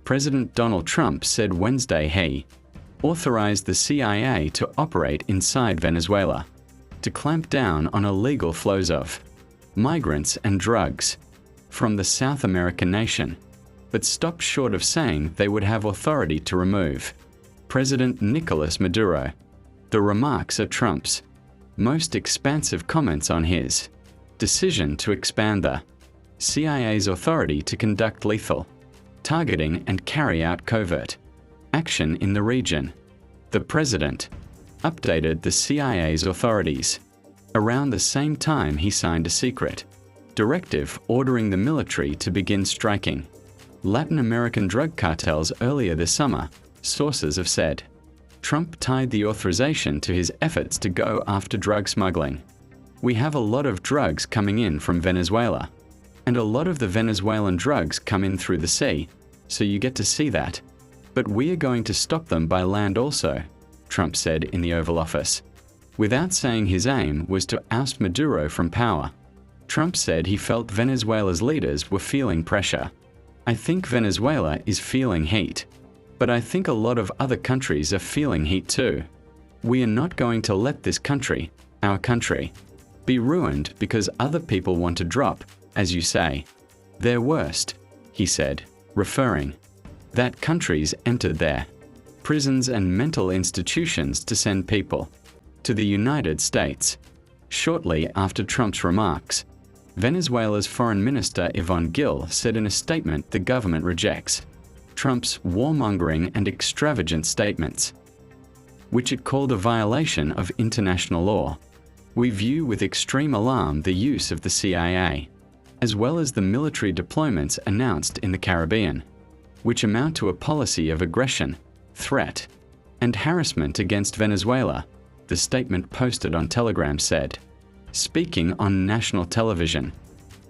President Donald Trump said Wednesday he authorized the CIA to operate inside Venezuela to clamp down on illegal flows of migrants and drugs from the South American nation, but stopped short of saying they would have authority to remove President Nicolas Maduro. The remarks are Trump's most expansive comments on his decision to expand the CIA's authority to conduct lethal targeting and carry out covert action in the region. The president updated the CIA's authorities around the same time he signed a secret directive ordering the military to begin striking Latin American drug cartels earlier this summer, sources have said. Trump tied the authorization to his efforts to go after drug smuggling. "We have a lot of drugs coming in from Venezuela, and a lot of the Venezuelan drugs come in through the sea, so you get to see that. But we are going to stop them by land also," Trump said in the Oval Office. Without saying his aim was to oust Maduro from power, Trump said he felt Venezuela's leaders were feeling pressure. "I think Venezuela is feeling heat. But I think a lot of other countries are feeling heat too. We are not going to let this country, our country, be ruined because other people want to drop, as you say, their worst," he said, referring that countries entered their prisons and mental institutions to send people to the United States. Shortly after Trump's remarks, Venezuela's Foreign Minister Yvonne Gill said in a statement the government rejects Trump's warmongering and extravagant statements, which it called a violation of international law. "We view with extreme alarm the use of the CIA, as well as the military deployments announced in the Caribbean, which amount to a policy of aggression, threat, and harassment against Venezuela," the statement posted on Telegram said. Speaking on national television,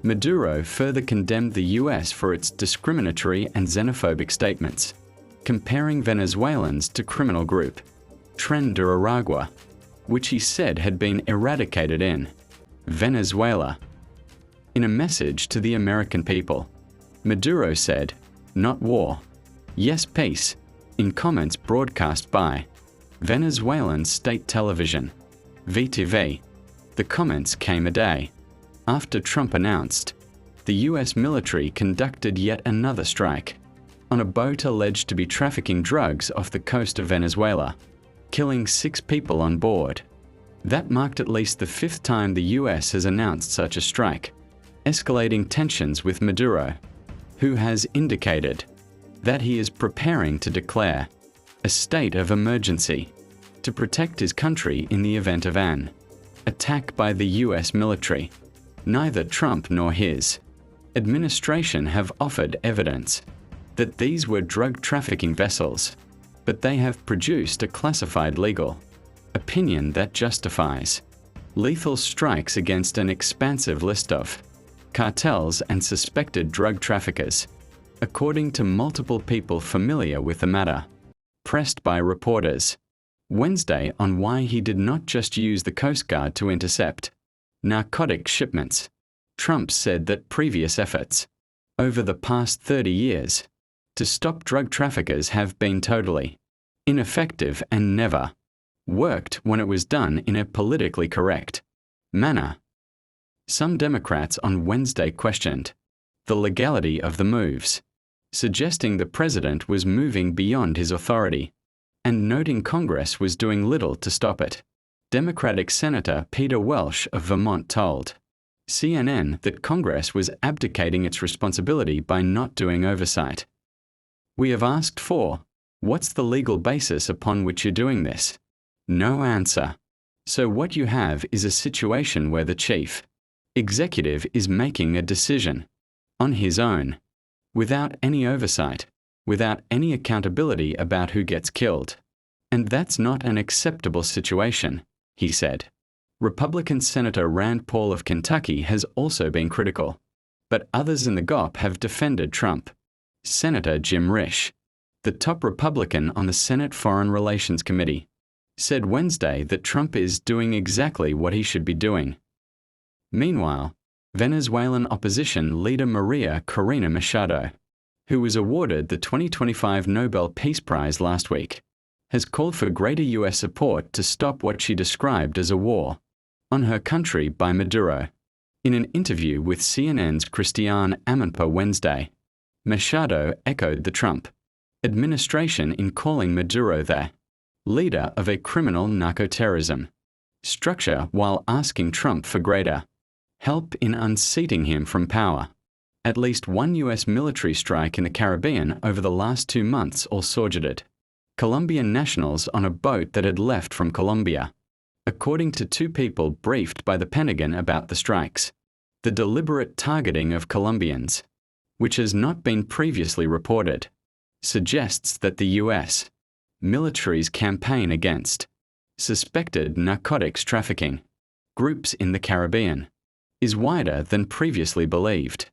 Maduro further condemned the US for its discriminatory and xenophobic statements, comparing Venezuelans to criminal group Tren de Aragua, which he said had been eradicated in Venezuela. In a message to the American people, Maduro said, "Not war, yes peace," in comments broadcast by Venezuelan state television, VTV. The comments came a day after Trump announced the US military conducted yet another strike on a boat alleged to be trafficking drugs off the coast of Venezuela, killing 6 people on board. That marked at least the 5th time the US has announced such a strike, escalating tensions with Maduro, who has indicated that he is preparing to declare a state of emergency to protect his country in the event of an attack by the US military. Neither Trump nor his administration have offered evidence that these were drug trafficking vessels, but they have produced a classified legal opinion that justifies lethal strikes against an expansive list of cartels and suspected drug traffickers, according to multiple people familiar with the matter. Pressed by reporters Wednesday on why he did not just use the Coast Guard to intercept narcotic shipments, Trump said that previous efforts over the past 30 years to stop drug traffickers have been totally ineffective and never worked when it was done in a politically correct manner. Some Democrats on Wednesday questioned the legality of the moves, suggesting the president was moving beyond his authority and noting Congress was doing little to stop it. Democratic Senator Peter Welch of Vermont told CNN that Congress was abdicating its responsibility by not doing oversight. "We have asked for, what's the legal basis upon which you're doing this? No answer. So what you have is a situation where the chief executive is making a decision on his own, without any oversight, without any accountability about who gets killed. And that's not an acceptable situation," he said. Republican Senator Rand Paul of Kentucky has also been critical, but others in the GOP have defended Trump. Senator Jim Risch, the top Republican on the Senate Foreign Relations Committee, said Wednesday that Trump is doing exactly what he should be doing. Meanwhile, Venezuelan opposition leader Maria Corina Machado, who was awarded the 2025 Nobel Peace Prize last week, has called for greater U.S. support to stop what she described as a war on her country by Maduro. In an interview with CNN's Christiane Amanpour Wednesday, Machado echoed the Trump administration in calling Maduro the leader of a criminal narco-terrorism structure while asking Trump for greater help in unseating him from power. At least one U.S. military strike in the Caribbean over the last 2 months also targeted Colombian nationals on a boat that had left from Colombia, according to 2 people briefed by the Pentagon about the strikes. The deliberate targeting of Colombians, which has not been previously reported, suggests that the U.S. military's campaign against suspected narcotics trafficking groups in the Caribbean is wider than previously believed.